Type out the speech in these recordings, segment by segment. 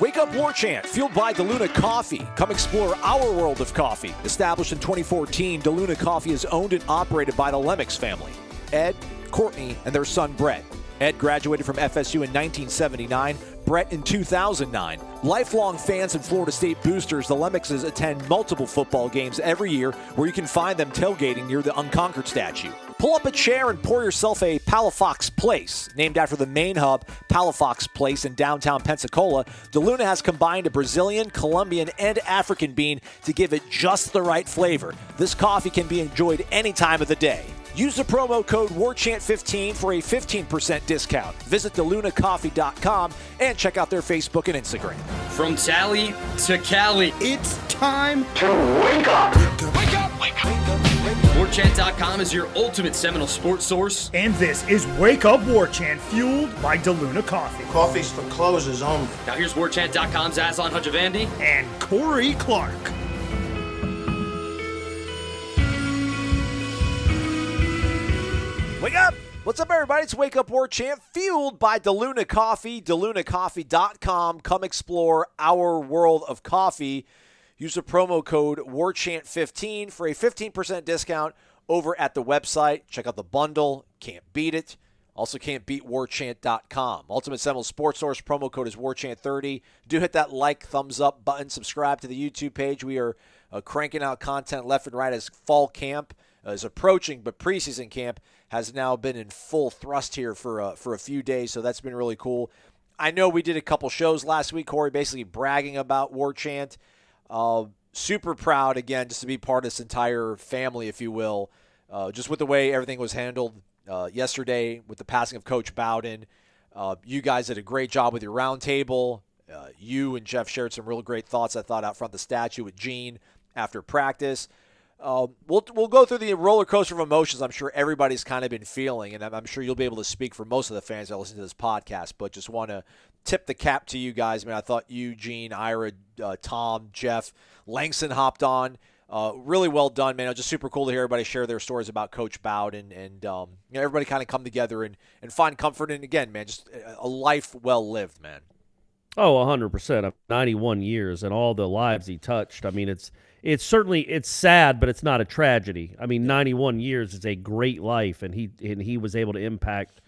Wake Up Warchant, fueled by DeLuna Coffee. Come explore our world of coffee. Established in 2014, DeLuna Coffee is owned and operated by the Lemmix family. Ed, Courtney, and their son Brett. Ed graduated from FSU in 1979, Brett in 2009. Lifelong fans and Florida State boosters, the Lemmixes attend multiple football games every year where you can find them tailgating near the Unconquered statue. Pull up a chair and pour yourself a Palafox Place. Named after the main hub, Palafox Place in downtown Pensacola, DeLuna has combined a Brazilian, Colombian, and African bean to give it just the right flavor. This coffee can be enjoyed any time of the day. Use the promo code WARCHANT15 for a 15% discount. Visit DeLunaCoffee.com and check out their Facebook and Instagram. From Tally to Cali, it's time to wake up. Wake up, wake up. WarChant.com is your ultimate Seminole sports source. And this is Wake Up Warchant, fueled by DeLuna Coffee. Coffee's for closers only. Now here's WarChant.com's Aslan Hajavandi and Corey Clark. Wake up! What's up, everybody? It's Wake Up Warchant, fueled by DeLuna Coffee, DeLunaCoffee.com. Come explore our world of coffee. Use the promo code WARCHANT15 for a 15% discount over at the website. Check out the bundle. Can't beat it. Also can't beat WarChant.com. Ultimate Seminole Sports Source. Promo code is WARCHANT30. Do hit that like, thumbs up button. Subscribe to the YouTube page. We are cranking out content left and right as fall camp is approaching, but preseason camp has now been in full thrust here for a few days, so that's been really cool. I know we did a couple shows last week, Corey, basically bragging about Warchant. Super proud, again, just to be part of this entire family, if you will, just with the way everything was handled yesterday with the passing of Coach Bowden. You guys did a great job with your roundtable. You and Jeff shared some real great thoughts, I thought, out front of the statue with Gene after practice. We'll go through the roller coaster of emotions I'm sure everybody's kind of been feeling, and I'm sure you'll be able to speak for most of the fans that listen to this podcast, but just want to tip the cap to you guys. Man, I thought you, Gene, Ira, Tom, Jeff, Langston hopped on. Really well done, man. It was just super cool to hear everybody share their stories about Coach Bowden, and everybody kind of come together and find comfort. And again, man, just a life well lived, man. Oh, 100%. 91 years and all the lives he touched. I mean, it's certainly it's sad, but it's not a tragedy. I mean, 91 years is a great life, and he was able to impact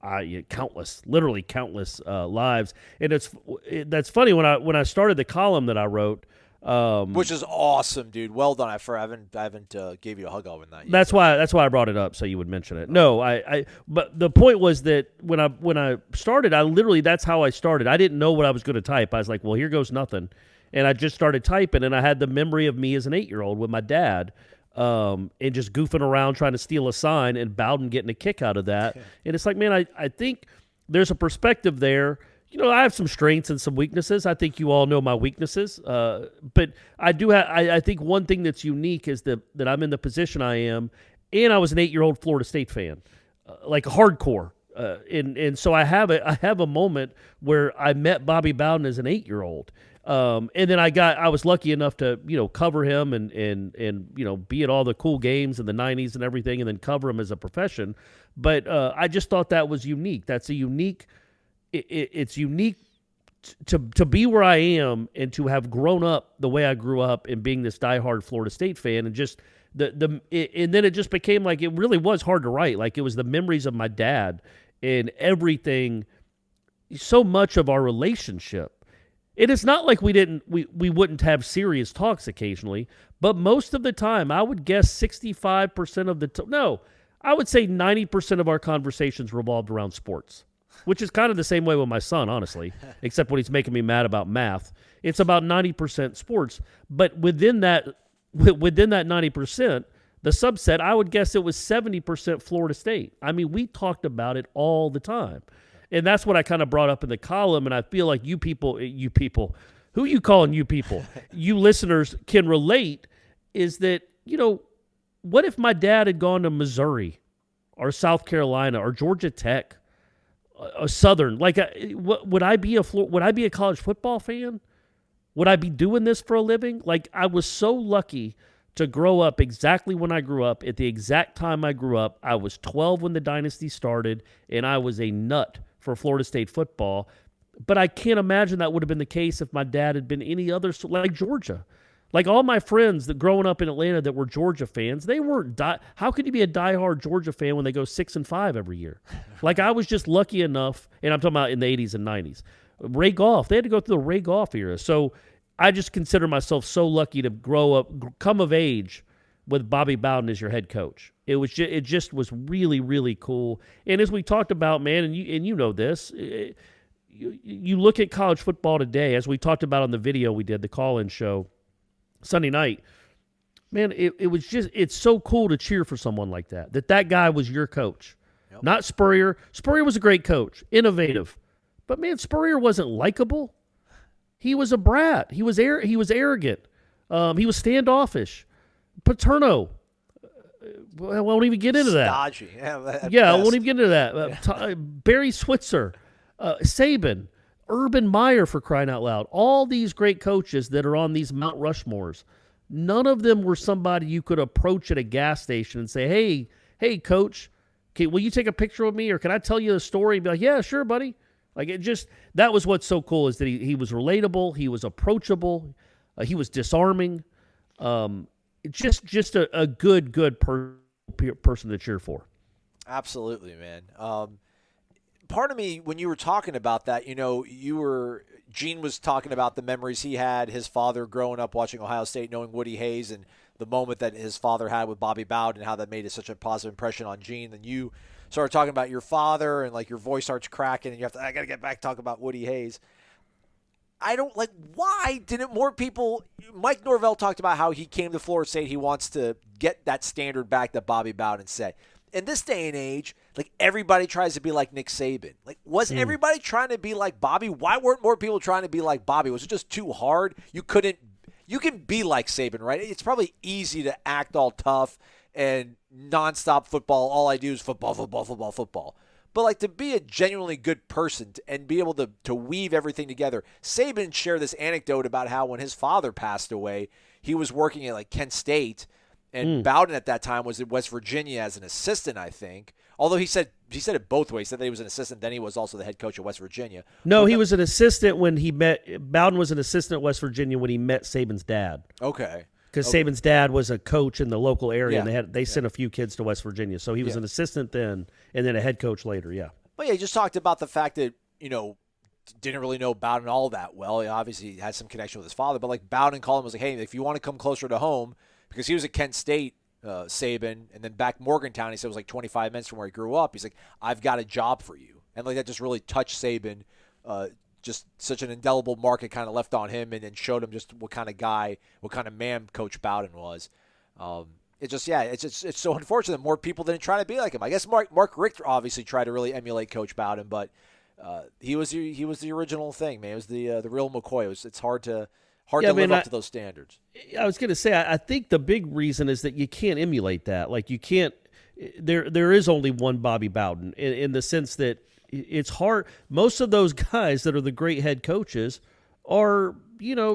literally countless lives. And that's funny when I started the column that I wrote, which is awesome, dude. Well done. I haven't gave you a hug over that yet. That's why I brought it up, so you would mention it. No, but the point was that when I started, that's how I started. I didn't know what I was going to type. I was like, well, here goes nothing. And I just started typing, and I had the memory of me as an 8-year-old with my dad, and just goofing around trying to steal a sign, and Bowden getting a kick out of that. And it's like, man, I think there's a perspective there. You know, I have some strengths and some weaknesses. I think you all know my weaknesses. But I do have. I think one thing that's unique is that I'm in the position I am, and I was an 8-year-old Florida State fan, like hardcore. And so I have a moment where I met Bobby Bowden as an 8-year-old. And then I was lucky enough to, cover him and be at all the cool games in the 90s and everything, and then cover him as a profession. But I just thought that was unique. That's a unique. It's unique to be where I am and to have grown up the way I grew up and being this diehard Florida State fan, and just and then it just became like it really was hard to write. Like it was the memories of my dad and everything. So much of our relationship. And it's not like we wouldn't have serious talks occasionally, but most of the time, I would guess 65% of the I would say 90% of our conversations revolved around sports, which is kind of the same way with my son, honestly, except when he's making me mad about math. It's about 90% sports, but within that 90%, the subset, I would guess it was 70% Florida State. I mean, we talked about it all the time. And that's what I kind of brought up in the column, and I feel like you people, who you calling you people? You listeners can relate, is that, what if my dad had gone to Missouri or South Carolina or Georgia Tech, a Southern? Like, would I be a college football fan? Would I be doing this for a living? Like, I was so lucky to grow up exactly when I grew up, at the exact time I grew up. I was 12 when the dynasty started, and I was a nut for Florida State football. But I can't imagine that would have been the case if my dad had been any other, like Georgia. Like all my friends that growing up in Atlanta that were Georgia fans, they weren't. How could you be a diehard Georgia fan when they go 6-5 every year? Like I was just lucky enough, and I'm talking about in the 80s and 90s. Ray Goff, they had to go through the Ray Goff era. So I just consider myself so lucky to grow up, come of age with Bobby Bowden as your head coach. It just was really, really cool. And as we talked about, man, and you know this, you look at college football today, as we talked about on the video we did, the call-in show Sunday night, man, it's so cool to cheer for someone like that. That guy was your coach, not Spurrier. Spurrier was a great coach, innovative, but man, Spurrier wasn't likable. He was a brat. He was arrogant. He was standoffish. Paterno, I won't even get into that. Stodgy. I won't even get into that. Barry Switzer, Saban, Urban Meyer, for crying out loud. All these great coaches that are on these Mount Rushmores, none of them were somebody you could approach at a gas station and say, hey, coach, will you take a picture of me, or can I tell you a story? And be like, yeah, sure, buddy. Like that was what's so cool, is that he was relatable, he was approachable, he was disarming. Just a good person to cheer for. Absolutely, man. Part of me, when you were talking about that, Gene was talking about the memories he had, his father growing up watching Ohio State, knowing Woody Hayes, and the moment that his father had with Bobby Bowden, and how that made such a positive impression on Gene. Then you started talking about your father, and like your voice starts cracking, and I got to get back talk about Woody Hayes. Why didn't more people, Mike Norvell talked about how he came to Florida State, he wants to get that standard back that Bobby Bowden set. In this day and age, everybody tries to be like Nick Saban. Was everybody trying to be like Bobby? Why weren't more people trying to be like Bobby? Was it just too hard? You can be like Saban, right? It's probably easy to act all tough and nonstop football. All I do is football, football, football, football. But to be a genuinely good person and be able to weave everything together. Saban shared this anecdote about how when his father passed away, he was working at Kent State, and Bowden at that time was in West Virginia as an assistant, I think. Although he said it both ways. He said that he was an assistant, then he was also the head coach of West Virginia. No, he was an assistant when he met – Bowden was an assistant at West Virginia when he met Saban's dad. Okay. Because Saban's dad was a coach in the local area, and they sent a few kids to West Virginia. So he was an assistant then, and then a head coach later, yeah. Well, he just talked about the fact that, didn't really know Bowden all that well. He obviously had some connection with his father, but Bowden called him, was like, hey, if you want to come closer to home, because he was at Kent State, Saban, and then back Morgantown, he said it was 25 minutes from where he grew up. He's like, I've got a job for you. And that just really touched Saban, just such an indelible mark it kind of left on him, and then showed him just what kind of guy, what kind of man Coach Bowden was. It's so unfortunate that more people didn't try to be like him. I guess Mark Richter obviously tried to really emulate Coach Bowden, but he was the original thing, man. It was the real McCoy. It's hard to live up to those standards. I was going to say, I think the big reason is that you can't emulate that. You can't. There is only one Bobby Bowden in the sense that it's hard. Most of those guys that are the great head coaches are,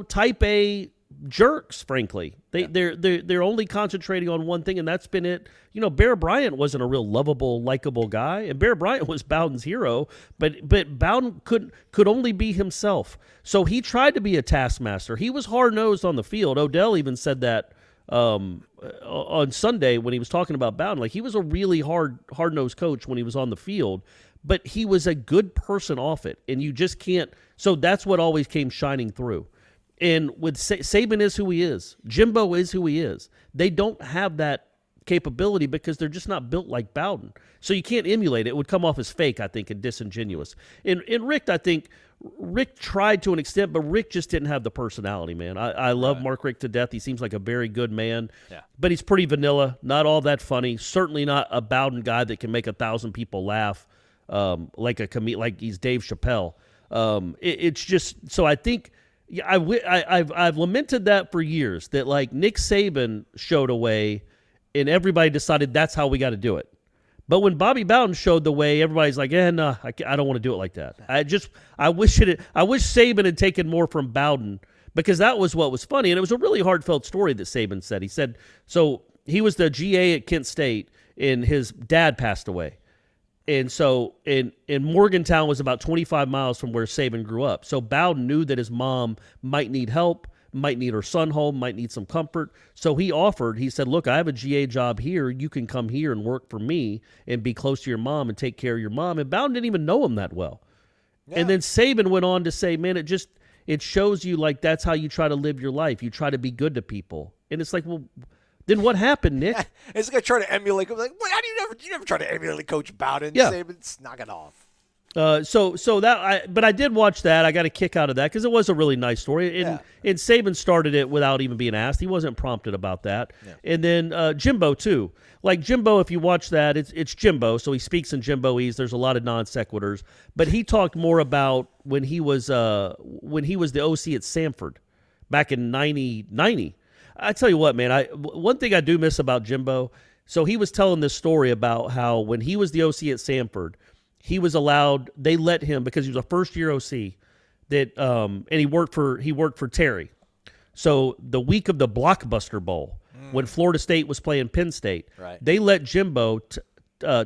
type A jerks, frankly. They're only concentrating on one thing, and that's been it. Bear Bryant wasn't a real lovable, likable guy, and Bear Bryant was Bowden's hero, but Bowden could only be himself. So he tried to be a taskmaster. He was hard-nosed on the field. Odell even said that on Sunday when he was talking about Bowden. He was a really hard-nosed coach when he was on the field, but he was a good person off it, and you just can't. So that's what always came shining through. And with Saban is who he is. Jimbo is who he is. They don't have that capability because they're just not built like Bowden. So you can't emulate it. It would come off as fake, I think, and disingenuous. And Rick, I think, Rick tried to an extent, but Rick just didn't have the personality, man. I love Mark Richt to death. He seems like a very good man, but he's pretty vanilla, not all that funny. Certainly not a Bowden guy that can make 1,000 people laugh like he's Dave Chappelle. It's just so I think. Yeah, I've lamented that for years, that Nick Saban showed a way and everybody decided that's how we got to do it. But when Bobby Bowden showed the way, everybody's like, no, I don't want to do it like that. I wish Saban had taken more from Bowden, because that was what was funny. And it was a really heartfelt story that Saban said. He said, so he was the GA at Kent State and his dad passed away. And so in Morgantown was about 25 miles from where Saban grew up. So Bowden knew that his mom might need help, might need her son home, might need some comfort. So he said, look, I have a GA job here. You can come here and work for me and be close to your mom and take care of your mom. And Bowden didn't even know him that well. Yeah. And then Saban went on to say, man, it shows you like that's how you try to live your life. You try to be good to people. And it's like, well, then what happened, Nick? It's like trying to emulate. Like, how do you never try to emulate Coach Bowden? Yeah. Saban's knock it off. But I did watch that. I got a kick out of that because it was a really nice story. And Saban started it without even being asked. He wasn't prompted about that. Yeah. And then Jimbo too. Like Jimbo, if you watch that, it's Jimbo, so he speaks in Jimboese. There's a lot of non sequiturs. But he talked more about when he was the OC at Samford back in 90. I tell you what, man. One thing I do miss about Jimbo. So he was telling this story about how when he was the OC at Samford, he was allowed. They let him because he was a first-year OC. And he worked for Terry. So the week of the Blockbuster Bowl, when Florida State was playing Penn State, right, they let Jimbo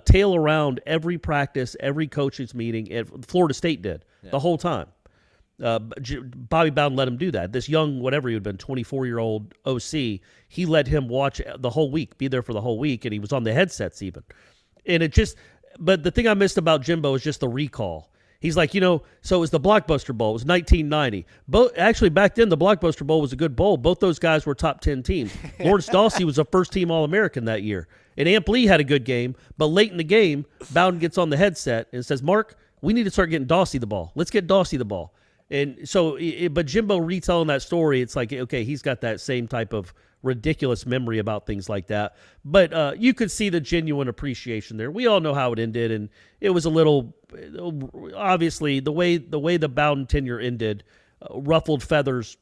tail around every practice, every coaches meeting. Florida State did the whole time. Bobby Bowden let him do that. This young, whatever he had been, 24-year-old OC, he let him watch the whole week, be there for the whole week, and he was on the headsets even. And it just. But the thing I missed about Jimbo is just the recall. He's like, so it was the Blockbuster Bowl. It was 1990. Actually, back then, the Blockbuster Bowl was a good bowl. Both those guys were top 10 teams. Lawrence Dawsey was a first-team All-American that year. And Amp Lee had a good game. But late in the game, Bowden gets on the headset and says, Mark, we need to start getting Dawsey the ball. Let's get Dawsey the ball. And so, but Jimbo retelling that story, it's like, okay, he's got that same type of ridiculous memory about things like that. But you could see the genuine appreciation there. We all know how it ended, and it was a little, obviously, the way the Bowden tenure ended ruffled feathers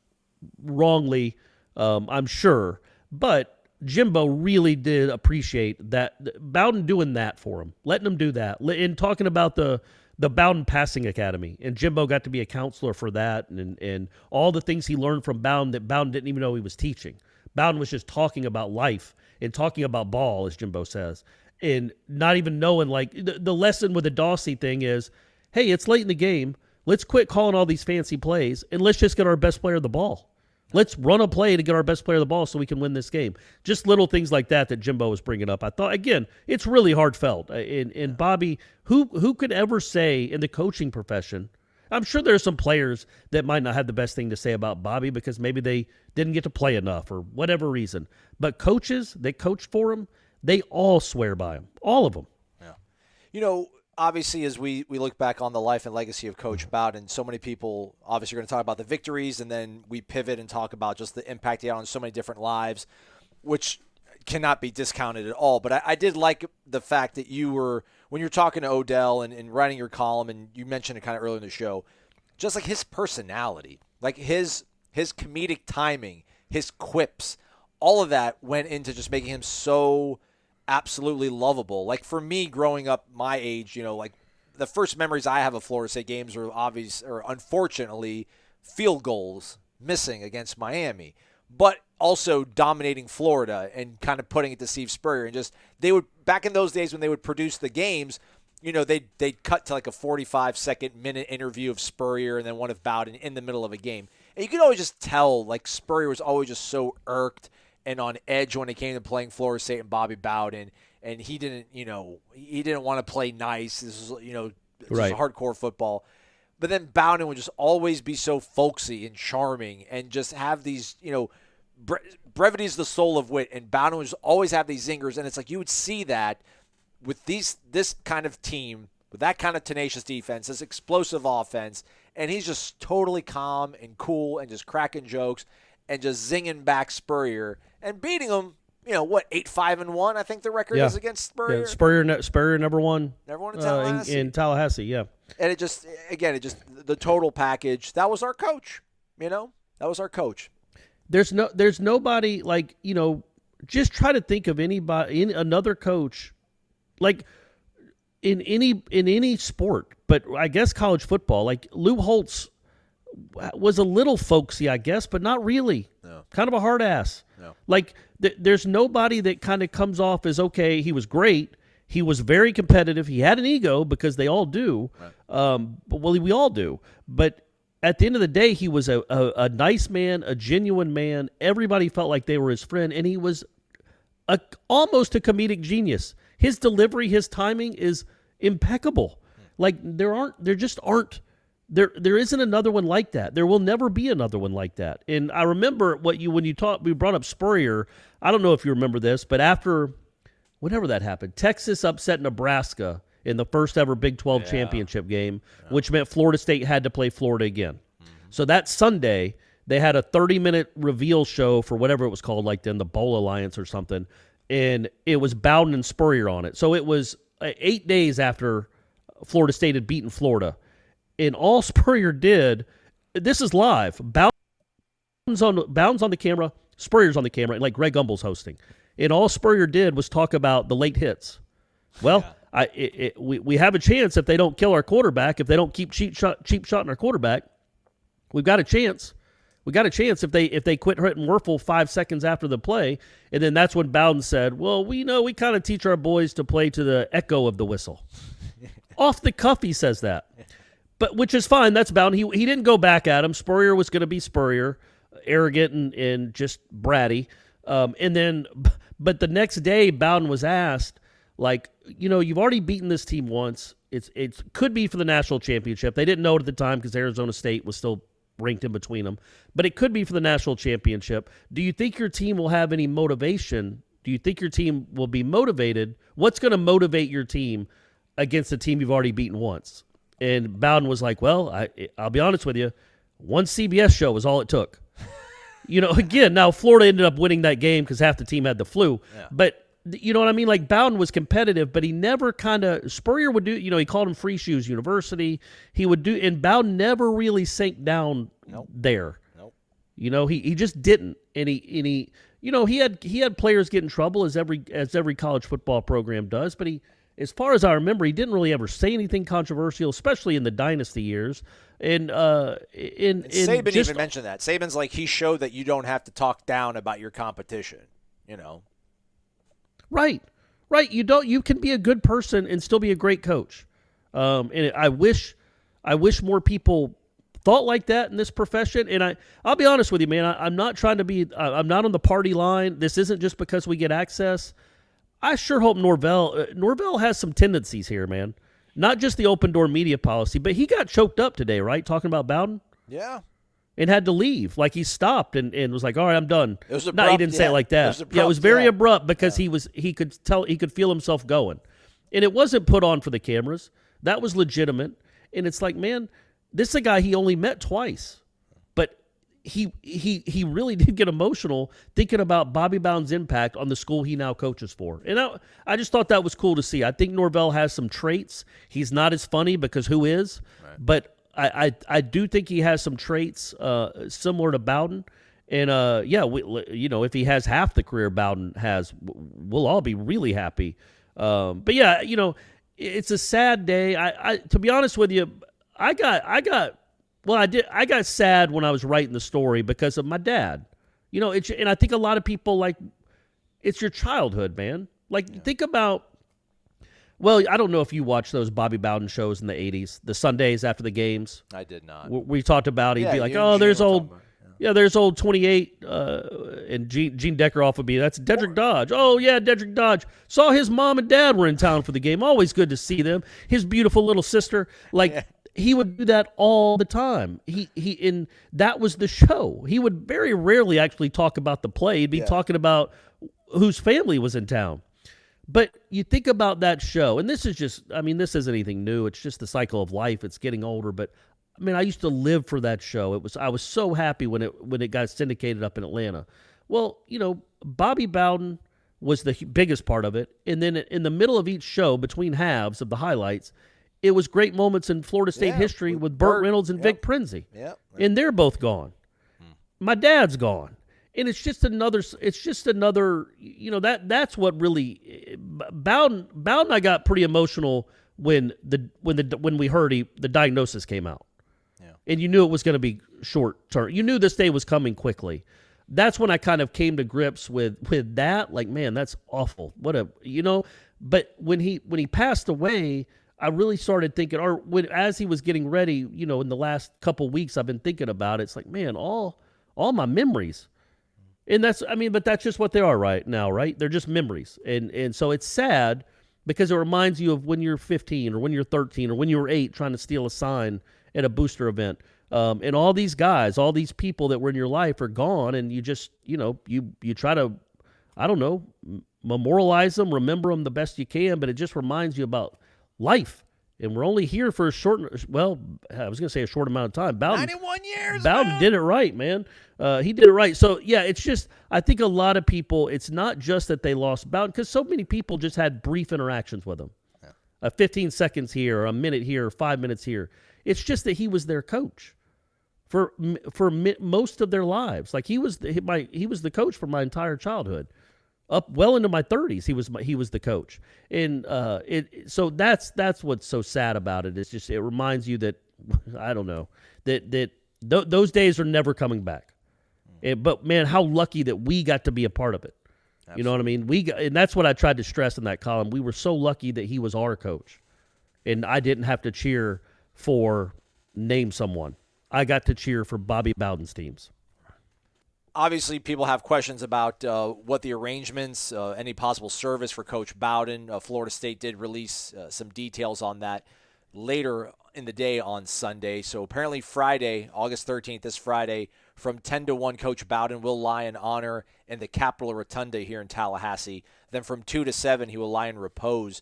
wrongly, I'm sure. But Jimbo really did appreciate that Bowden doing that for him, letting him do that, and talking about the Bowden Passing Academy, and Jimbo got to be a counselor for that, and all the things he learned from Bowden that Bowden didn't even know he was teaching. Bowden was just talking about life and talking about ball, as Jimbo says, and not even knowing, like, the lesson with the Dawsey thing is, hey, it's late in the game. Let's quit calling all these fancy plays, and let's just get our best player the ball. Let's run a play to get our best player the ball so we can win this game. Just little things like that Jimbo was bringing up. I thought, again, it's really heartfelt. And Bobby, who could ever say in the coaching profession, I'm sure there are some players that might not have the best thing to say about Bobby because maybe they didn't get to play enough or whatever reason. But coaches that coach for him, they all swear by him, all of them. Yeah. Obviously, as we look back on the life and legacy of Coach Bowden, so many people obviously are going to talk about the victories, and then we pivot and talk about just the impact he had on so many different lives, which cannot be discounted at all. But I did like the fact that when you're talking to Odell and writing your column, and you mentioned it kind of earlier in the show, just like his personality, like his comedic timing, his quips, all of that went into just making him so absolutely lovable. Like for me, growing up my age, like the first memories I have of Florida State games are unfortunately field goals missing against Miami, but also dominating Florida and kind of putting it to Steve Spurrier. And just, they would, back in those days when they would produce the games, they'd cut to like a 45-minute interview of Spurrier and then one of Bowden in the middle of a game. And you could always just tell, like, Spurrier was always just so irked and on edge when it came to playing Florida State and Bobby Bowden. And he didn't want to play nice. This was, right, hardcore football. But then Bowden would just always be so folksy and charming and just have these, brevity is the soul of wit. And Bowden would just always have these zingers. And it's like you would see that with this kind of team, with that kind of tenacious defense, this explosive offense, and he's just totally calm and cool and just cracking jokes and just zinging back Spurrier and beating him. 8-5-1, I think the record is against Spurrier. Yeah, Spurrier number one in Tallahassee. In Tallahassee, yeah. And it just the total package. That was our coach. That was our coach. There's nobody like just try to think of another coach like in any sport, but I guess college football. Like Lou Holtz was a little folksy, I guess, but not really. No. Kind of a hard ass. No. Like there's nobody that kind of comes off as, okay, he was great. He was very competitive. He had an ego because they all do. Right. We all do. But at the end of the day, he was a nice man, a genuine man. Everybody felt like they were his friend, and he was almost a comedic genius. His delivery, his timing is impeccable. Like there isn't another one like that. There will never be another one like that. And I remember we brought up Spurrier. I don't know if you remember this, but after whenever that happened, Texas upset Nebraska in the first ever Big 12 championship game, which meant Florida State had to play Florida again. Mm-hmm. So that Sunday, they had a 30-minute reveal show for whatever it was called, like then the Bowl Alliance or something, and it was Bowden and Spurrier on it. So it was 8 days after Florida State had beaten Florida. And all Spurrier did, this is live, Bowden's on the camera, Spurrier's on the camera, and like Greg Gumbel's hosting. And all Spurrier did was talk about the late hits. Well, we have a chance if they don't kill our quarterback, if they don't keep cheap shotting our quarterback, we've got a chance. We got a chance if they quit hitting Werfel 5 seconds after the play. And then that's when Bowden said, well, we kind of teach our boys to play to the echo of the whistle. Off the cuff, he says that. But which is fine. That's Bowden. He didn't go back at him. Spurrier was going to be Spurrier, arrogant and just bratty. But the next day, Bowden was asked, like, you've already beaten this team once. It could be for the national championship. They didn't know it at the time because Arizona State was still ranked in between them. But it could be for the national championship. Do you think your team will have any motivation? Do you think your team will be motivated? What's going to motivate your team against a team you've already beaten once? And Bowden was like, well, I'll be honest with you, one CBS show was all it took. Again, now Florida ended up winning that game because half the team had the flu. Yeah. But you know what I mean? Like Bowden was competitive, but he never Spurrier would do, he called him Free Shoes University. He would do, and Bowden never really sank down there. Nope. He just didn't. And he had players get in trouble as every college football program does, but as far as I remember, he didn't really ever say anything controversial, especially in the dynasty years. And Saban even mentioned that. Saban's like, he showed that you don't have to talk down about your competition, Right. You can be a good person and still be a great coach. And I wish more people thought like that in this profession. And I'll be honest with you, man. I'm not trying to be. I'm not on the party line. This isn't just because we get access. I sure hope Norvell has some tendencies here, man. Not just the open door media policy, but he got choked up today, right? Talking about Bowden? Yeah. And had to leave. Like he stopped and was like, all right, I'm done. It was abrupt. No, he didn't say it like that. It was very abrupt because he could feel himself going. And it wasn't put on for the cameras. That was legitimate. And it's like, man, this is a guy he only met twice. But he really did get emotional thinking about Bobby Bowden's impact on the school he now coaches for. And I just thought that was cool to see. I think Norvell has some traits. He's not as funny because who is? Right. But I do think he has some traits similar to Bowden. And, if he has half the career Bowden has, we'll all be really happy. But, yeah, it's a sad day. I to be honest with you, I got sad when I was writing the story because of my dad. And I think a lot of people, like, it's your childhood, man. Like, think about, well, I don't know if you watched those Bobby Bowden shows in the 80s, the Sundays after the games. I did not. We talked about, he'd be like, there's old 28, and Gene Deckeroff would be, that's Dedrick Dodge. Oh, yeah, Dedrick Dodge. Saw his mom and dad were in town for the game. Always good to see them. His beautiful little sister, like, he would do that all the time. And that was the show. He would very rarely actually talk about the play. He'd be talking about whose family was in town. But you think about that show, and this isn't anything new. It's just the cycle of life. It's getting older. But, I used to live for that show. I was so happy when it got syndicated up in Atlanta. Well, Bobby Bowden was the biggest part of it. And then in the middle of each show, between halves of the highlights, it was great moments in Florida State history with Burt Reynolds and Vic Prinzi. Yep. And they're both gone. My dad's gone. And it's just another, that's what really, Bowden I got pretty emotional when we heard the diagnosis came out. Yeah. And you knew it was going to be short term. You knew this day was coming quickly. That's when I kind of came to grips with that. Like, man, that's awful. But when he passed away, I really started thinking, or as he was getting ready, in the last couple weeks, I've been thinking about it. It's like, man, all my memories. And but that's just what they are right now, right? They're just memories. And so it's sad because it reminds you of when you're 15 or when you're 13 or when you were 8 trying to steal a sign at a booster event. And all these guys, all these people that were in your life are gone, and you just, you try to, I don't know, memorialize them, remember them the best you can, but it just reminds you about life. And we're only here for a short amount of time. Bowden, 91 years, Bowden did it right, man. He did it right. So, yeah, it's just, I think a lot of people, it's not just that they lost Bowden, because so many people just had brief interactions with him. Yeah. 15 seconds here, or a minute here, or 5 minutes here. It's just that he was their coach for most of their lives. Like he was the coach for my entire childhood. Up well into my 30s, he was the coach, and so that's what's so sad about it. It's just it reminds you that I don't know that those days are never coming back. But man, how lucky that we got to be a part of it. Absolutely. You know what I mean? And that's what I tried to stress in that column. We were so lucky that he was our coach, and I didn't have to cheer for name someone. I got to cheer for Bobby Bowden's teams. Obviously, people have questions about what the arrangements, any possible service for Coach Bowden. Florida State did release some details on that later in the day on Sunday. So apparently Friday, August 13th, this Friday, from 10 to 1, Coach Bowden will lie in honor in the Capitol Rotunda here in Tallahassee. Then from 2 to 7, he will lie in repose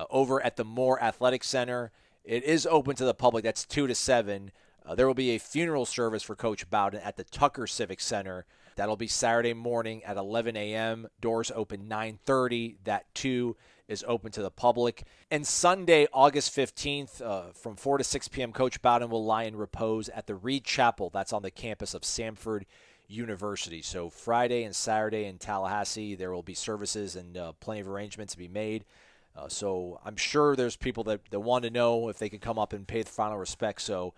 over at the Moore Athletic Center. It is open to the public. That's 2 to 7. There will be a funeral service for Coach Bowden at the Tucker Civic Center. That'll be Saturday morning at 11 a.m. Doors open 9:30. That, too, is open to the public. And Sunday, August 15th, from 4 to 6 p.m., Coach Bowden will lie in repose at the Reed Chapel. That's on the campus of Samford University. So Friday and Saturday in Tallahassee, there will be services and plenty of arrangements to be made. So I'm sure there's people that want to know if they can come up and pay the final respects. So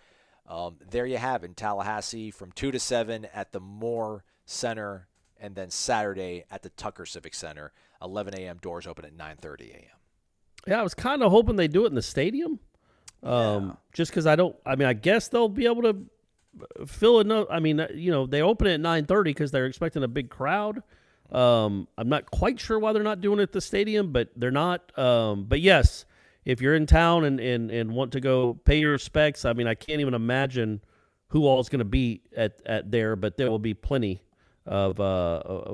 there you have it, in Tallahassee from 2 to 7 at the Moore Center, and then Saturday at the Tucker Civic Center, 11 a.m. Doors open at 9:30 a.m. Yeah, I was kind of hoping they do it in the stadium, just because I guess they'll be able to fill enough. I mean, they open it at 9:30 because they're expecting a big crowd. I'm not quite sure why they're not doing it at the stadium, but they're not. But yes, if you're in town and want to go pay your respects, I mean, I can't even imagine who all is going to be at there, but there will be plenty of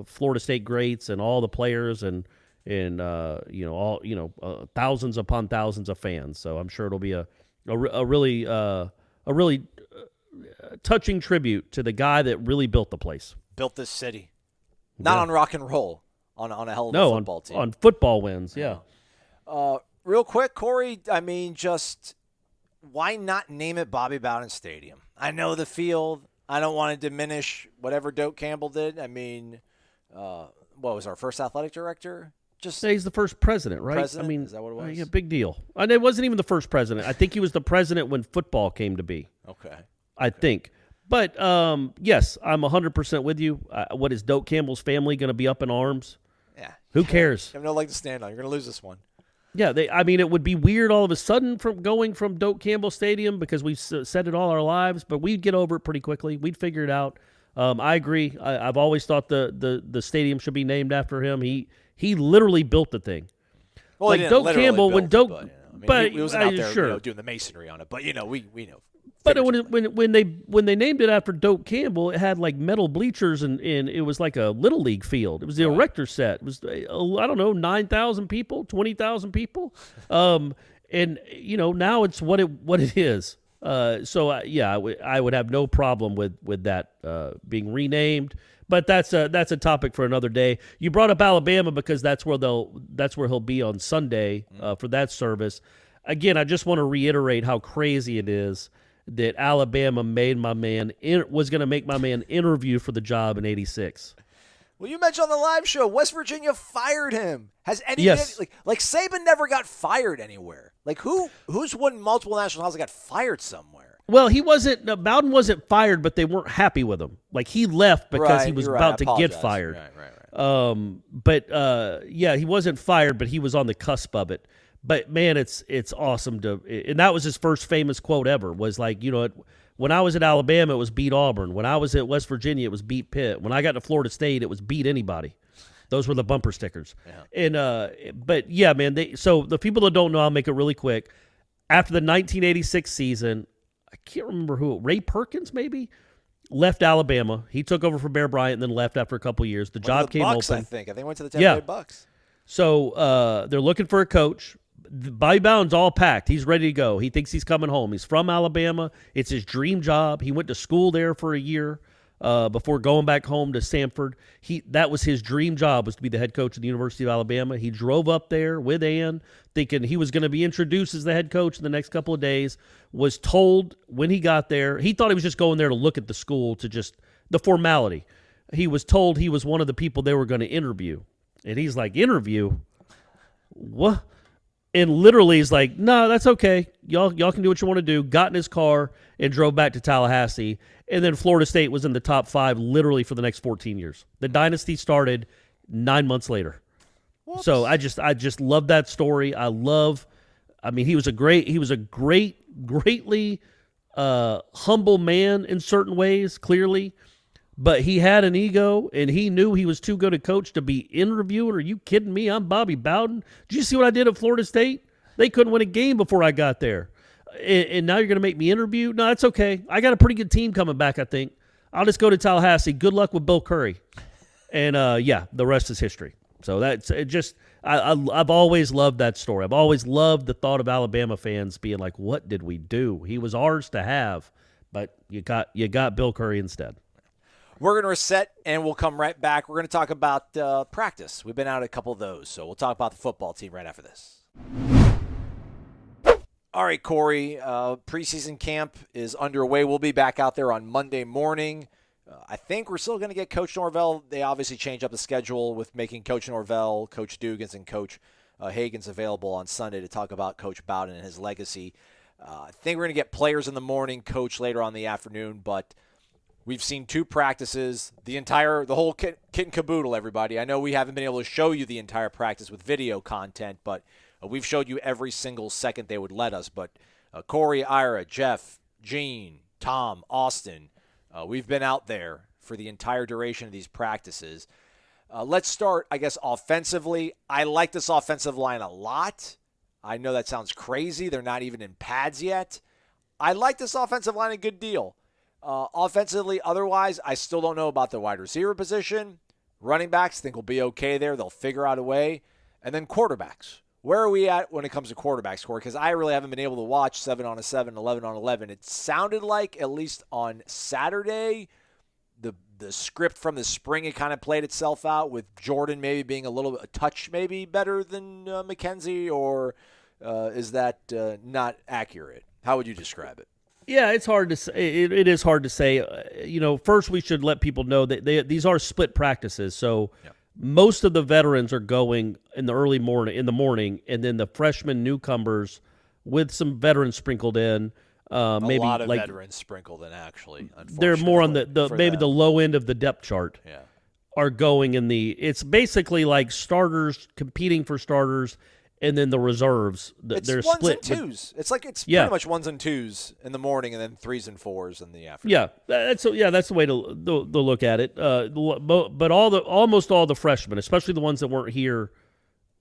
Florida State greats and all the players and thousands upon thousands of fans. So I'm sure it'll be a really touching tribute to the guy that really built the place, built this city, not on rock and roll, on a hell of a football team, on football wins. Yeah. Real quick, Corey. I mean, just why not name it Bobby Bowden Stadium? I know the field. I don't want to diminish whatever Doak Campbell did. I mean, what was our first athletic director? Just he's the first president, right? President? I mean, is that what it was? Yeah, big deal. And it wasn't even the first president. I think he was the president when football came to be. Okay. I think. But, yes, I'm 100% with you. What is Doak Campbell's family going to be up in arms? Yeah. Who cares? You have no leg to stand on. You're going to lose this one. Yeah, it would be weird all of a sudden from going from Doak Campbell Stadium because we've said it all our lives, but we'd get over it pretty quickly. We'd figure it out. I agree. I've always thought the stadium should be named after him. He literally built the thing. Well, like Doak Campbell, when Doak, but he wasn't out there doing the masonry on it. But we know. But when they named it after Doak Campbell, it had like metal bleachers and it was like a little league field. It was the erector set. It was 9,000 people, 20,000 people, and now it's what it is. I would have no problem with that being renamed. But that's a topic for another day. You brought up Alabama because that's where he'll be on Sunday for that service. Again, I just want to reiterate how crazy it is that Alabama was going to make my man interview for the job in '86. Well, you mentioned on the live show, West Virginia fired him. Has any like Saban never got fired anywhere? Like who's won multiple national titles and got fired somewhere? Well, Bowden wasn't fired, but they weren't happy with him. Like he left because he was about to get fired. Right. Yeah, he wasn't fired, but he was on the cusp of it. But man, it's awesome and that was his first famous quote ever. Was like, when I was at Alabama, it was beat Auburn. When I was at West Virginia, it was beat Pitt. When I got to Florida State, it was beat anybody. Those were the bumper stickers. Yeah. And but yeah, man. So the people that don't know, I'll make it really quick. After the 1986 season, I can't remember who. Ray Perkins maybe left Alabama. He took over for Bear Bryant and then left after a couple years. The job came Bucks, open. I think they went to the Tampa Bay Bucks. So they're looking for a coach. Bobby Bowden's all packed. He's ready to go. He thinks he's coming home. He's from Alabama. It's his dream job. He went to school there for a year before going back home to Samford. That was his dream job, was to be the head coach of the University of Alabama. He drove up there with Ann, thinking he was going to be introduced as the head coach in the next couple of days. Was told when he got there, he thought he was just going there to look at the school, to just the formality. He was told he was one of the people they were going to interview. And he's like, interview? What? And literally he's like, no, that's okay. Y'all can do what you want to do. Got in his car and drove back to Tallahassee. And then Florida State was in the top 5 literally for the next 14 years. The dynasty started 9 months later. Whoops. So I just love that story. He was a greatly humble man in certain ways, clearly. But he had an ego, and he knew he was too good a coach to be interviewing. Are you kidding me? I'm Bobby Bowden. Did you see what I did at Florida State? They couldn't win a game before I got there. And now you're going to make me interview? No, that's okay. I got a pretty good team coming back, I think. I'll just go to Tallahassee. Good luck with Bill Curry. And, the rest is history. So that's it. Just I've always loved that story. I've always loved the thought of Alabama fans being like, what did we do? He was ours to have, but you got Bill Curry instead. We're going to reset, and we'll come right back. We're going to talk about practice. We've been out a couple of those, so we'll talk about the football team right after this. All right, Corey, preseason camp is underway. We'll be back out there on Monday morning. I think we're still going to get Coach Norvell. They obviously changed up the schedule with making Coach Norvell, Coach Dugans, and Coach Hagan's available on Sunday to talk about Coach Bowden and his legacy. I think we're going to get players in the morning, coach later on in the afternoon, but we've seen 2 practices, the whole kit and caboodle, everybody. I know we haven't been able to show you the entire practice with video content, but we've showed you every single second they would let us. But Corey, Ira, Jeff, Gene, Tom, Austin, we've been out there for the entire duration of these practices. Let's start, I guess, offensively. I like this offensive line a lot. I know that sounds crazy. They're not even in pads yet. I like this offensive line a good deal. Offensively, otherwise, I still don't know about the wide receiver position. Running backs, think will be okay there. They'll figure out a way. And then quarterbacks. Where are we at when it comes to quarterbacks, Corey? Because I really haven't been able to watch 7 on 7, 11 on 11. It sounded like, at least on Saturday, the script from the spring, it kind of played itself out with Jordan maybe being a touch maybe better than McKenzie, or is that not accurate? How would you describe it? Yeah, it's hard to say. It is hard to say. First we should let people know that these are split practices. So most of the veterans are going in the morning, and then the freshman newcomers with some veterans sprinkled in. Maybe a lot of veterans sprinkled in, actually. They're more on the low end of the depth chart. Yeah. Are going in it's basically like starters competing for starters. And then the reserves, they're ones split. And twos. It's pretty much 1s and 2s in the morning, and then 3s and 4s in the afternoon. Yeah, that's the way to look at it. But almost all the freshmen, especially the ones that weren't here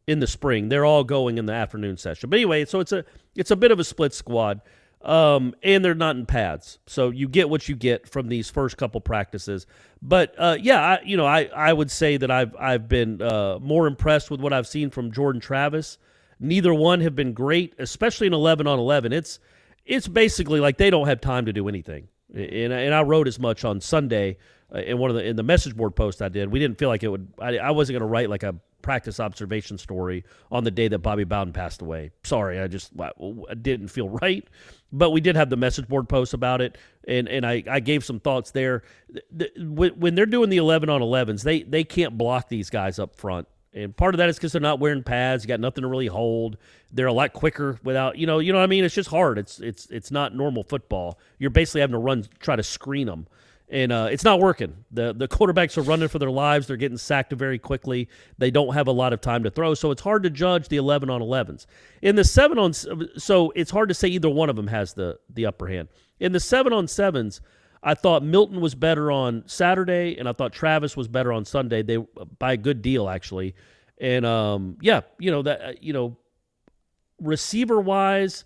in the spring, they're all going in the afternoon session. But anyway, so it's a bit of a split squad, and they're not in pads, so you get what you get from these first couple practices. But I would say that I've been more impressed with what I've seen from Jordan Travis. Neither one have been great, especially in 11 on 11. It's basically like they don't have time to do anything. And I wrote as much on Sunday in the message board post I did. We didn't feel like it would. I wasn't going to write like a practice observation story on the day that Bobby Bowden passed away. Sorry, I didn't feel right. But we did have the message board post about it, and I gave some thoughts there. When they're doing the 11 on 11s, they can't block these guys up front. And part of that is because they're not wearing pads. You got nothing to really hold. They're a lot quicker without, you know what I mean? It's just hard. It's not normal football. You're basically having to try to screen them. And it's not working. The quarterbacks are running for their lives. They're getting sacked very quickly. They don't have a lot of time to throw, so it's hard to judge the 11-on-11s. In the 7-on, so it's hard to say either one of them has the upper hand. In the 7-on-7s, I thought Milton was better on Saturday, and I thought Travis was better on Sunday. They by a good deal actually. And receiver wise.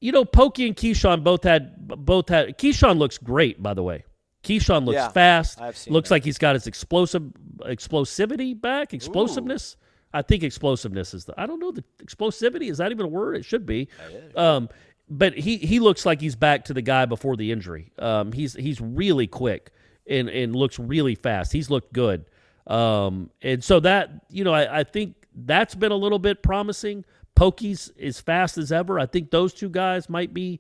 Pokey and Keyshawn both had. Keyshawn looks great, by the way. Keyshawn looks fast. Looks like he's got his explosivity back. Explosiveness. Ooh. I think explosiveness is I don't know, the explosivity, is that even a word? It should be. But he looks like he's back to the guy before the injury. He's really quick and looks really fast. He's looked good. And so that, I think that's been a little bit promising. Pokey's as fast as ever. I think those two guys might be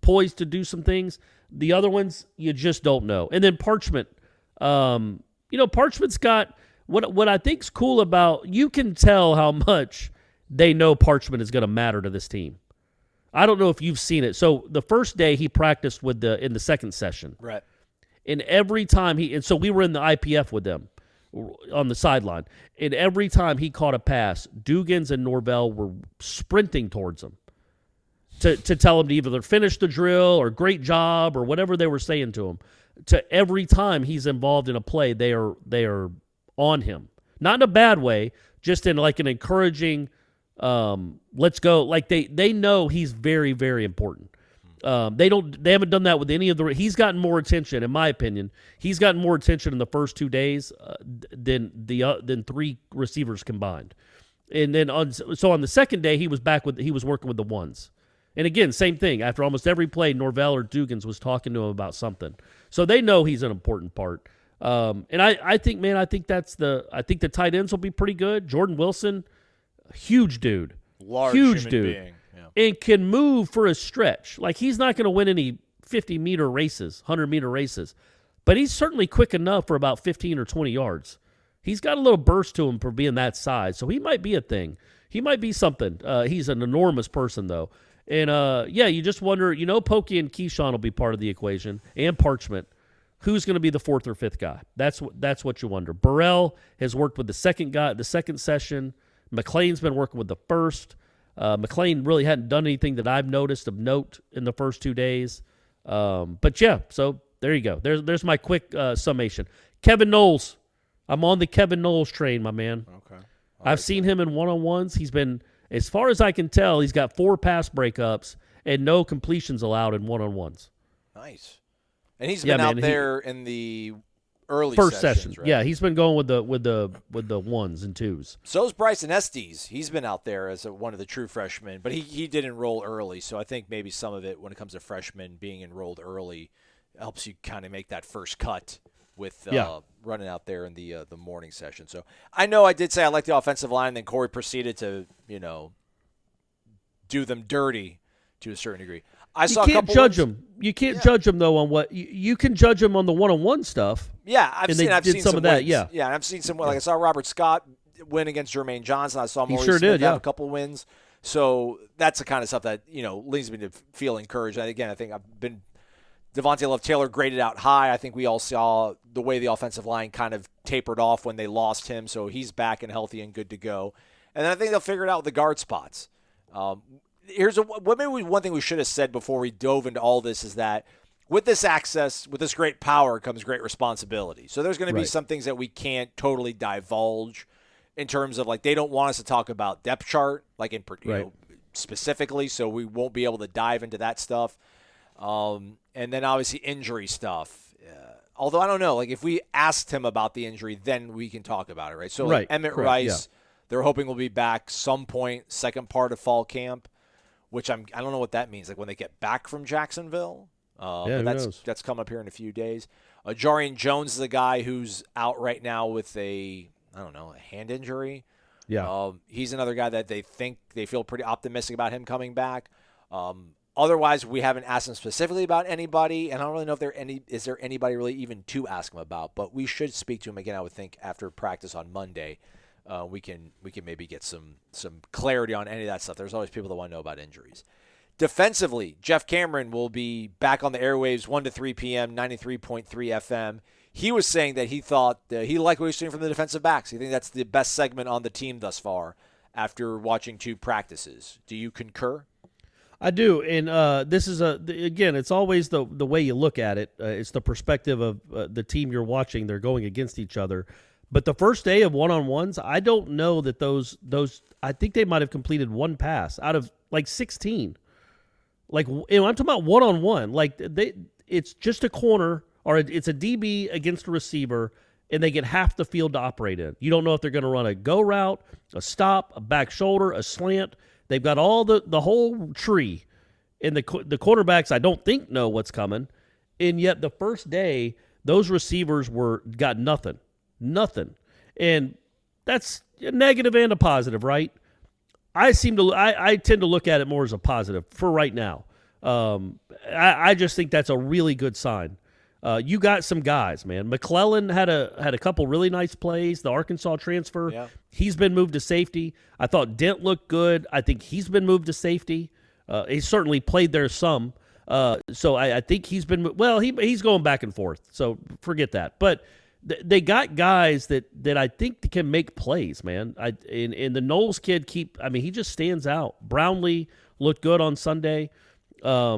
poised to do some things. The other ones, you just don't know. And then Parchment. Parchment's got what I think's cool about, you can tell how much they know Parchment is going to matter to this team. I don't know if you've seen it. So the first day he practiced in the second session. Right. And every time so we were in the IPF with them on the sideline. And every time he caught a pass, Dugans and Norvell were sprinting towards him to tell him to either finish the drill or great job or whatever they were saying to him. To every time he's involved in a play, they are on him. Not in a bad way, just in like an encouraging, let's go. Like they know he's very, very important. They haven't done that with any of he's gotten more attention, in my opinion. He's gotten more attention in the first 2 days than three receivers combined. And then on the second day, he was working with the ones. And again, same thing. After almost every play, Norvell or Dugans was talking to him about something. So they know he's an important part. And I think the tight ends will be pretty good. Jordan Wilson, huge dude. Huge dude. Being. And can move for a stretch. Like, he's not going to win any 50-meter races, 100-meter races. But he's certainly quick enough for about 15 or 20 yards. He's got a little burst to him for being that size. So he might be a thing. He might be something. He's an enormous person, though. And, you just wonder, Pokey and Keyshawn will be part of the equation, and Parchment. Who's going to be the fourth or fifth guy? That's what you wonder. Burrell has worked with the second session. McLean's been working with the first. McLean really hadn't done anything that I've noticed of note in the first 2 days. But yeah, so there you go. There's my quick summation. Kevin Noles. I'm on the Kevin Noles train, my man. Okay. I've seen him in one-on-ones. He's been, as far as I can tell, he's got 4 pass breakups and no completions allowed in one-on-ones. Nice. And he's been out there in the early first sessions, session. right? Yeah, he's been going with the ones and twos. So's Bryson Estes. He's been out there as one of the true freshmen, but he did enroll early, so I think maybe some of it when it comes to freshmen being enrolled early helps you kind of make that first cut with running out there in the morning session. So I know I did say I like the offensive line, and then Corey proceeded to do them dirty to a certain degree. You can't judge them. You can't judge them though on what you can judge them on the one-on-one stuff. Yeah, I've seen some of that. Wins. Yeah, and I've seen some. Like I saw Robert Scott win against Jermaine Johnson. I saw Maurice Smith have a couple wins. So that's the kind of stuff that leads me to feel encouraged. And again, I think Devontae Love-Taylor graded out high. I think we all saw the way the offensive line kind of tapered off when they lost him. So he's back and healthy and good to go. And then I think they'll figure it out with the guard spots. One thing we should have said before we dove into all this is that with this access, with this great power comes great responsibility. So there's going to be some things that we can't totally divulge in terms of, like, they don't want us to talk about depth chart, like specifically, so we won't be able to dive into that stuff. And then obviously injury stuff. Although I don't know, like if we asked him about the injury, then we can talk about it, right? So like Emmett Rice, they're hoping will be back some point, second part of fall camp. Which I don't know what that means. Like when they get back from Jacksonville, but that's coming up here in a few days. Jarian Jones is a guy who's out right now with a hand injury. Yeah, he's another guy that they feel pretty optimistic about him coming back. Otherwise, we haven't asked him specifically about anybody, and I don't really know if is there anybody really even to ask him about. But we should speak to him again. I would think after practice on Monday. We can maybe get some clarity on any of that stuff. There's always people that want to know about injuries. Defensively, Jeff Cameron will be back on the airwaves 1 to 3 p.m., 93.3 FM. He was saying that he thought he liked what he was seeing from the defensive backs. He think that's the best segment on the team thus far after watching 2 practices. Do you concur? I do, and this is again, it's always the way you look at it. It's the perspective of the team you're watching. They're going against each other. But the first day of one-on-ones, I don't know that those I think they might have completed 1 pass out of like 16. Like, I'm talking about one-on-one. Like, it's just a corner or it's a DB against a receiver, and they get half the field to operate in. You don't know if they're going to run a go route, a stop, a back shoulder, a slant. They've got all the whole tree. And the quarterbacks, I don't think, know what's coming. And yet the first day, those receivers got nothing. Nothing. And that's a negative and a positive, right? I tend to look at it more as a positive for right now. I just think that's a really good sign. You got some guys, man. McClellan had a couple really nice plays. The Arkansas transfer, He's been moved to safety. I thought Dent looked good. I think he's been moved to safety. He certainly played there some. So I think he's been he's going back and forth. So forget that. But they got guys that I think can make plays, man. And the Noles kid he just stands out. Brownlee looked good on Sunday. I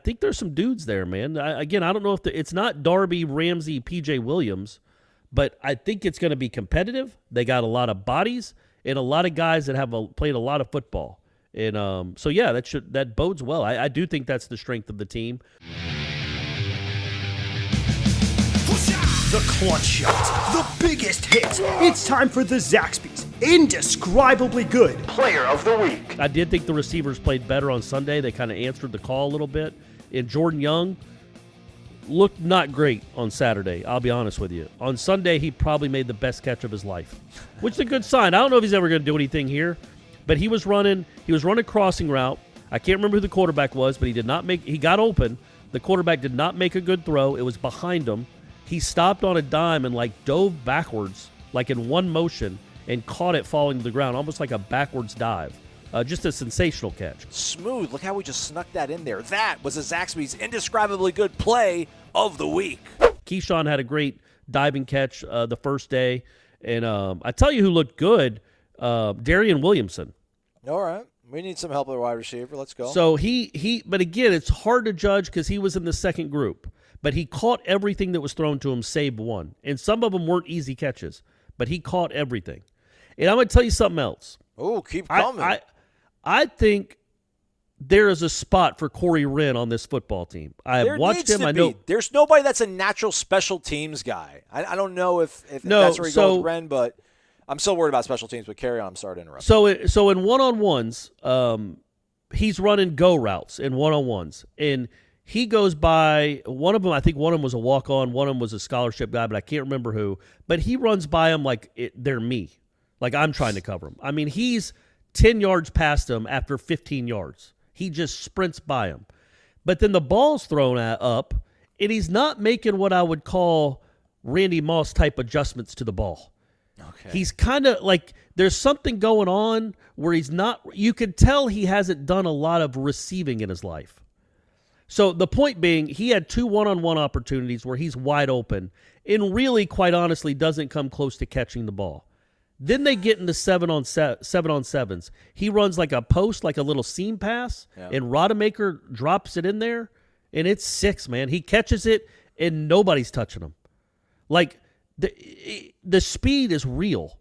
think there's some dudes there, man. I don't know if it's not Darby, Ramsey, PJ Williams, but I think it's going to be competitive. They got a lot of bodies and a lot of guys that have played a lot of football. And that bodes well. I do think that's the strength of the team. The clutch shot, the biggest hit. It's time for the Zaxby's indescribably good Player of the week. I did think the receivers played better on Sunday. They kind of answered the call a little bit. And Jordan Young looked not great on Saturday, I'll be honest with you. On Sunday, he probably made the best catch of his life, which is a good sign. I don't know if he's ever going to do anything here, but he was running a crossing route. I can't remember who the quarterback was, but he got open. The quarterback did not make a good throw. It was behind him. He stopped on a dime and dove backwards, in one motion, and caught it falling to the ground, almost like a backwards dive. Just a sensational catch. Smooth. Look how we just snuck that in there. That was a Zaxby's indescribably good play of the week. Keyshawn had a great diving catch the first day. And I tell you who looked good, Darian Williamson. All right. We need some help at wide receiver. Let's go. So but again, it's hard to judge because he was in the second group. But he caught everything that was thrown to him, save one. And some of them weren't easy catches, but he caught everything. And I'm going to tell you something else. Oh, keep coming. I think there is a spot for Corey Wren on this football team. I've watched him. I know there's nobody that's a natural special teams guy. I don't know if that's where he goes with Wren, but I'm still worried about special teams. But carry on. I'm sorry to interrupt. So in one-on-ones, he's running go routes in one-on-ones, and he goes by one of them. I think one of them was a walk-on. One of them was a scholarship guy, but I can't remember who. But he runs by them like they're me, like I'm trying to cover him. I mean, he's 10 yards past him after 15 yards. He just sprints by him. But then the ball's thrown up, and he's not making what I would call Randy Moss type adjustments to the ball. Okay. He's kind of like there's something going on where he's not. You could tell he hasn't done a lot of receiving in his life. So the point being, he had 2 one-on-one opportunities where he's wide open and really, quite honestly, doesn't come close to catching the ball. Then they get into 7-on-7s. He runs like a post, like a little seam pass, and Rodemaker drops it in there, and it's 6, man. He catches it, and nobody's touching him. Like, the speed is real.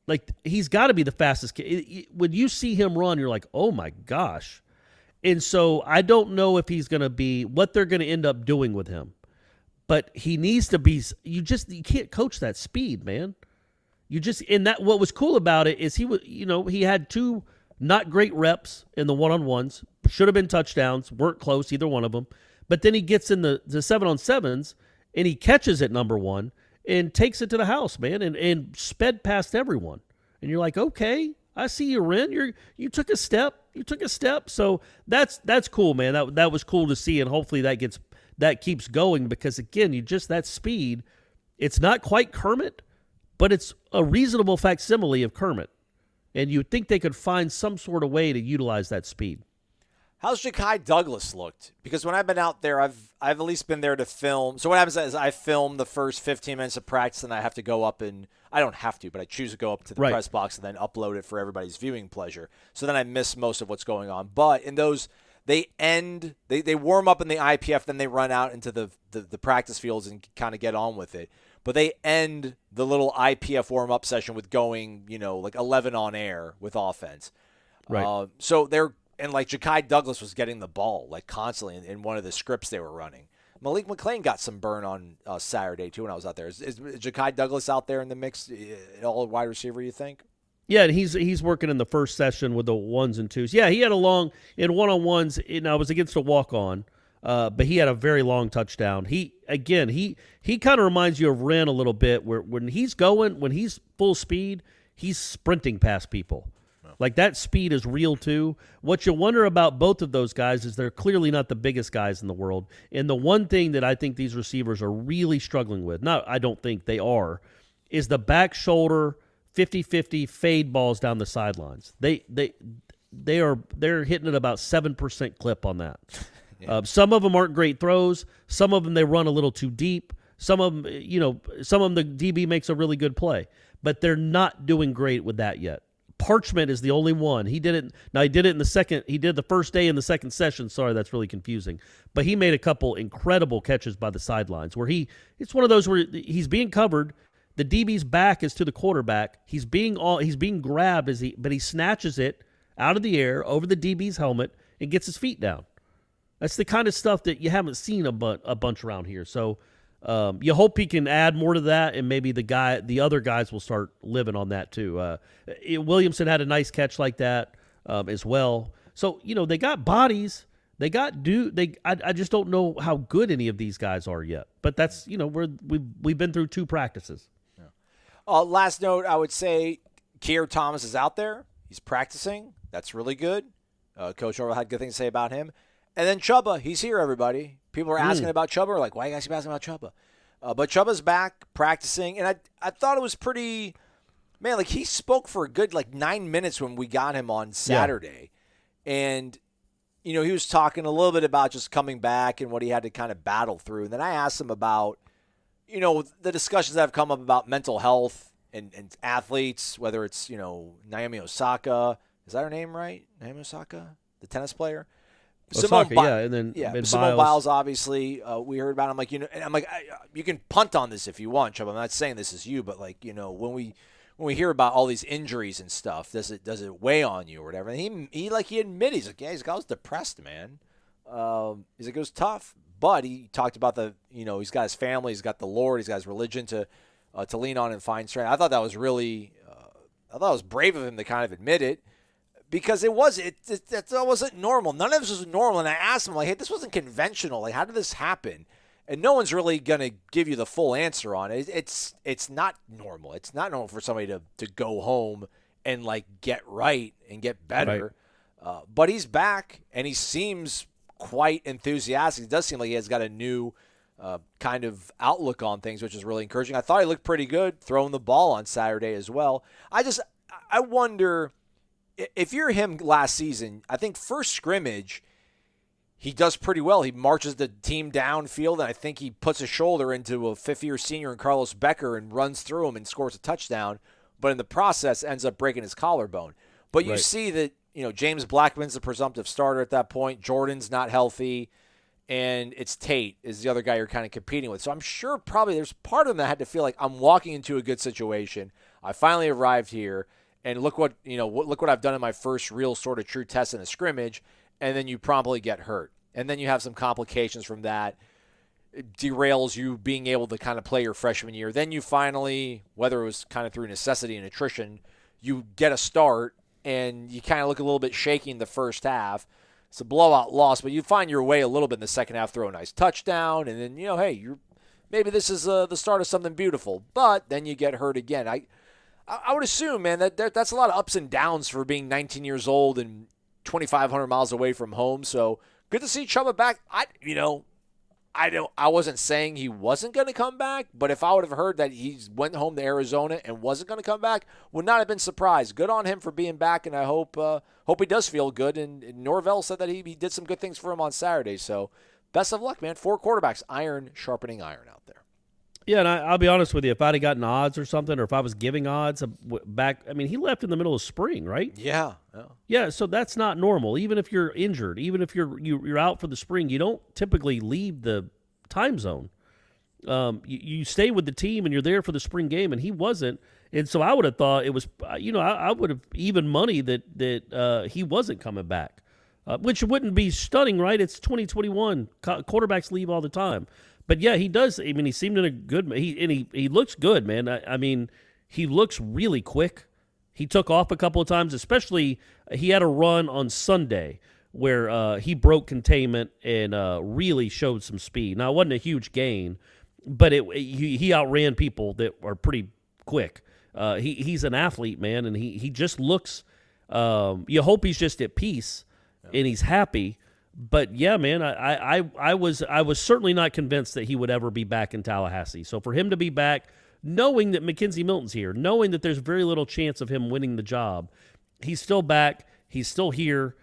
Like, he's got to be the fastest kid. When you see him run, you're like, oh, my gosh. And so I don't know if he's going to be what they're going to end up doing with him. But he needs to be – you can't coach that speed, man. What was cool about it is he had 2 not great reps in the one-on-ones. Should have been touchdowns. Weren't close, either one of them. But then he gets in the 7-on-7s, and he catches it, number one, and takes it to the house, man, and sped past everyone. And you're like, okay, I see you, Wren. You took a step. So that's cool, man. That was cool to see, and hopefully that keeps going because, again, that speed, it's not quite Kermit, but it's a reasonable facsimile of Kermit. And you'd think they could find some sort of way to utilize that speed. How's Ja'Kai Douglas looked? Because when I've been out there, I've at least been there to film. So what happens is I film the first 15 minutes of practice, and I have to go up and I don't have to, but I choose to go up to the press box and then upload it for everybody's viewing pleasure. So then I miss most of what's going on. But in those, they warm up in the IPF, then they run out into the practice fields and kind of get on with it. But they end the little IPF warm-up session with going, like 11 on air with offense. Right. So they're – and, like, Ja'Kai Douglas was getting the ball, like, constantly in one of the scripts they were running. Malik McClain got some burn on Saturday, too, when I was out there. Is Ja'Kai Douglas out there in the mix, all wide receiver, you think? Yeah, and he's working in the first session with the ones and twos. Yeah, he had a long – in one-on-ones, it was against a walk-on, but he had a very long touchdown. He kind of reminds you of Wren a little bit, where when he's full speed, he's sprinting past people. Like, that speed is real, too. What you wonder about both of those guys is they're clearly not the biggest guys in the world. And the one thing that I think these receivers are really struggling with, I don't think they are, is the back shoulder 50-50 fade balls down the sidelines. They're hitting at about 7% clip on that. Yeah. Some of them aren't great throws. Some of them they run a little too deep. Some of them, the DB makes a really good play. But they're not doing great with that yet. Parchment is the only one. He did it. Now, he did it in the second. He did the first day in the second session. Sorry, that's really confusing. But he made a couple incredible catches by the sidelines where it's one of those where he's being covered. The DB's back is to the quarterback. He's being grabbed but he snatches it out of the air over the DB's helmet and gets his feet down. That's the kind of stuff that you haven't seen a bunch around here. So you hope he can add more to that, and maybe the other guys will start living on that too. Williamson had a nice catch like that as well. So they got bodies, they got I just don't know how good any of these guys are yet. But that's we've been through 2 practices. Yeah. Last note, I would say Keir Thomas is out there. He's practicing. That's really good. Coach Norvell had good things to say about him. And then Chubba, he's here, everybody. People are asking about Chubba. We're like, why are you guys asking about Chubba? But Chubba's back practicing, and I thought it was pretty – man, like he spoke for a good 9 minutes when we got him on Saturday. Yeah. And, he was talking a little bit about just coming back and what he had to kind of battle through. And then I asked him about, the discussions that have come up about mental health and athletes, whether it's, Naomi Osaka. Is that her name right? Naomi Osaka, the tennis player? Osaka, and then Simone Biles, obviously, we heard about him. And I'm like, you can punt on this if you want, Chubb. I'm not saying this is you, but when we hear about all these injuries and stuff, does it weigh on you or whatever? And he admitted, he's like, yeah, I was depressed, man. He's like, it was tough, but he talked about he's got his family, he's got the Lord, he's got his religion to lean on and find strength. I thought that was really, I thought it was brave of him to kind of admit it. Because it wasn't normal. None of this was normal. And I asked him, hey, this wasn't conventional. Like, how did this happen? And no one's really going to give you the full answer on it. It's not normal. It's not normal for somebody to go home and, get right and get better. Right. But he's back, and he seems quite enthusiastic. It does seem like he has got a new kind of outlook on things, which is really encouraging. I thought he looked pretty good throwing the ball on Saturday as well. I wonder – if you're him last season, I think first scrimmage, he does pretty well. He marches the team downfield, and I think he puts a shoulder into a fifth-year senior in Carlos Becker and runs through him and scores a touchdown, but in the process ends up breaking his collarbone. But you see that James Blackman's the presumptive starter at that point. Jordan's not healthy, and it's Tate is the other guy you're kind of competing with. So I'm sure probably there's part of him that had to feel like I'm walking into a good situation. I finally arrived here. And look what I've done in my first real sort of true test in a scrimmage, and then you promptly get hurt. And then you have some complications from that. It derails you being able to kind of play your freshman year. Then you finally, whether it was kind of through necessity and attrition, you get a start, and you kind of look a little bit shaky in the first half. It's a blowout loss, but you find your way a little bit in the second half, throw a nice touchdown, and then, hey, maybe this is the start of something beautiful. But then you get hurt again. I would assume, man, that's a lot of ups and downs for being 19 years old and 2,500 miles away from home. So good to see Chubba back. I wasn't saying he wasn't going to come back, but if I would have heard that he went home to Arizona and wasn't going to come back, would not have been surprised. Good on him for being back, and I hope he does feel good. And Norvell said that he did some good things for him on Saturday. So best of luck, man. 4 quarterbacks, iron sharpening iron out there. Yeah, and I'll be honest with you. If I'd have gotten odds or something, or if I was giving odds back, I mean, he left in the middle of spring, right? Yeah. Yeah, so that's not normal. Even if you're injured, even if you're out for the spring, you don't typically leave the time zone. You stay with the team and you're there for the spring game, and he wasn't. And so I would have thought it was, I would have even money that he wasn't coming back, which wouldn't be stunning, right? It's 2021. Quarterbacks leave all the time. But yeah, he does. I mean, he seemed in a good. He looks good, man. I mean, he looks really quick. He took off a couple of times, especially he had a run on Sunday where he broke containment and really showed some speed. Now, it wasn't a huge gain, but he outran people that are pretty quick. He's an athlete, man, and he just looks. You hope he's just at peace and he's happy. But yeah, man, I was certainly not convinced that he would ever be back in Tallahassee. So for him to be back, knowing that McKenzie Milton's here, knowing that there's very little chance of him winning the job, he's still back. He's still here.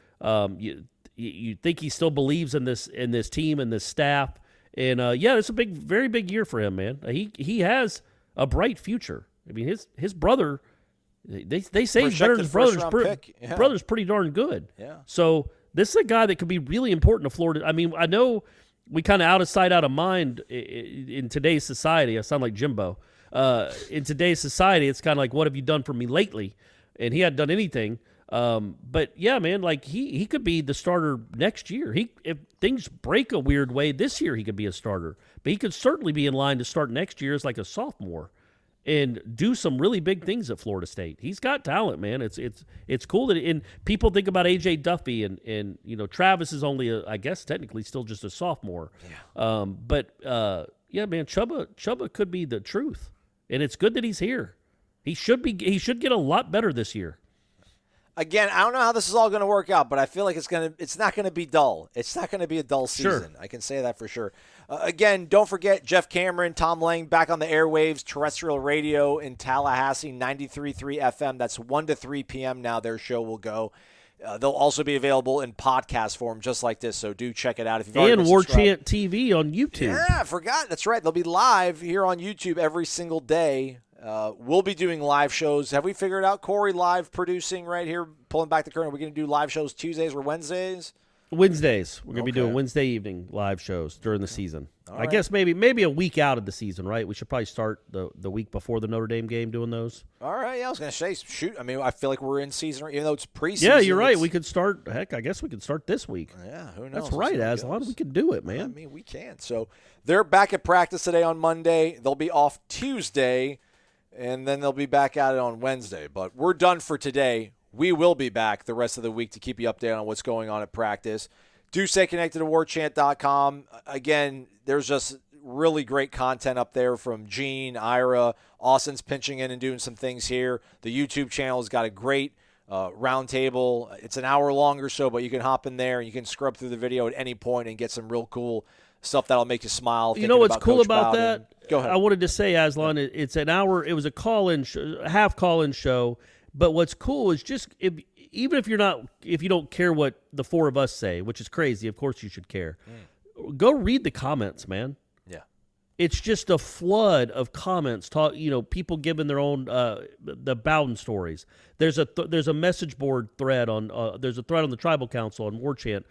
You think he still believes in this team and this staff, and yeah, it's a very big year for him, man. He has a bright future. I mean, his brother, they say he's better than his brother. His brother's pretty darn good. Yeah. So this is a guy that could be really important to Florida. I mean, I know we kind of out of sight, out of mind in today's society. I sound like Jimbo. In today's society, it's kind of like, what have you done for me lately? And he hadn't done anything. But yeah, man, like he could be the starter next year. If things break a weird way this year, he could be a starter. But he could certainly be in line to start next year as like a sophomore and do some really big things at Florida State. He's got talent, man. It's cool that and people think about AJ Duffy and Travis is only I guess technically still just a sophomore. Yeah. Yeah, man, Chubba could be the truth. And it's good that he's here. He should get a lot better this year. Again, I don't know how this is all going to work out, but I feel like it's not going to be dull. It's not going to be a dull season. Sure. I can say that for sure. Again, don't forget Jeff Cameron, Tom Lang back on the airwaves, terrestrial radio in Tallahassee, 93.3 FM. That's 1 to 3 p.m. now their show will go. They'll also be available in podcast form just like this, so do check it out. If you've already and Warchant TV on YouTube. Yeah, I forgot. That's right. They'll be live here on YouTube every single day. We'll be doing live shows. Have we figured out, Corey, live producing right here, pulling back the curtain? Are we going to do live shows Tuesdays or Wednesdays? Wednesdays. We're going to be doing Wednesday evening live shows during the season. I guess maybe a week out of the season, right? We should probably start the week before the Notre Dame game doing those. All right, yeah, I was going to say, shoot. I mean, I feel like we're in season, even though it's preseason. Yeah, you're right. We could start, I guess we could start this week. Yeah, who knows? That's right, Aslan. We can do it, man. I mean, we can. So they're back at practice today on Monday. They'll be off Tuesday, and then they'll be back at it on Wednesday. But we're done for today. We will be back the rest of the week to keep you updated on what's going on at practice. Do stay connected to warchant.com. Again, there's just really great content up there from Gene, Ira. Austin's pinching in and doing some things here. The YouTube channel has got a great roundtable. It's an hour long or so, but you can hop in there and you can scrub through the video at any point and get some real cool stuff that'll make you smile. You know what's cool Coach about Bowden. that? Go ahead. I wanted to say, Aslan, it's an hour. It was a call-in, half call-in show. But what's cool is just even if you don't care what the four of us say, which is crazy, of course you should care. Go read the comments, man. Yeah, it's just a flood of comments. People giving their own the Bowden stories. There's a message board thread on. There's a thread on the Tribal Council on Warchant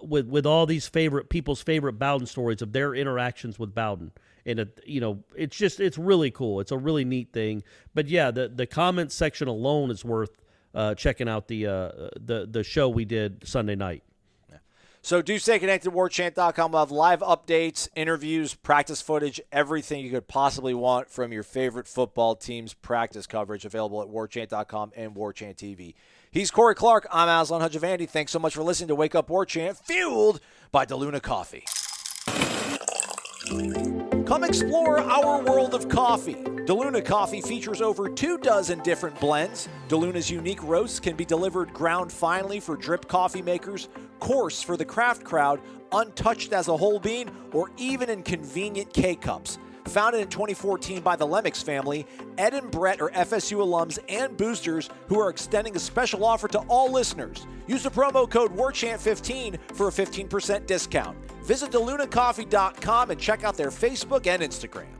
with all these people's favorite Bowden stories of their interactions with Bowden. And it's really cool. It's a really neat thing. But yeah, the comments section alone is worth checking out the show we did Sunday night. Yeah. So do stay connected to warchant.com. We'll have live updates, interviews, practice footage, everything you could possibly want from your favorite football team's practice coverage available at warchant.com and Warchant TV. He's Corey Clark. I'm Aslan Hudjavandi. Thanks so much for listening to Wake Up Warchant, fueled by DeLuna Coffee. Come explore our world of coffee. DeLuna Coffee features over 24 different blends. DeLuna's unique roasts can be delivered ground finely for drip coffee makers, coarse for the craft crowd, untouched as a whole bean, or even in convenient K-Cups. Founded in 2014 by the Lemmix family, Ed and Brett are FSU alums and boosters who are extending a special offer to all listeners. Use the promo code WARCHANT15 for a 15% discount. Visit DelunaCoffee.com and check out their Facebook and Instagram.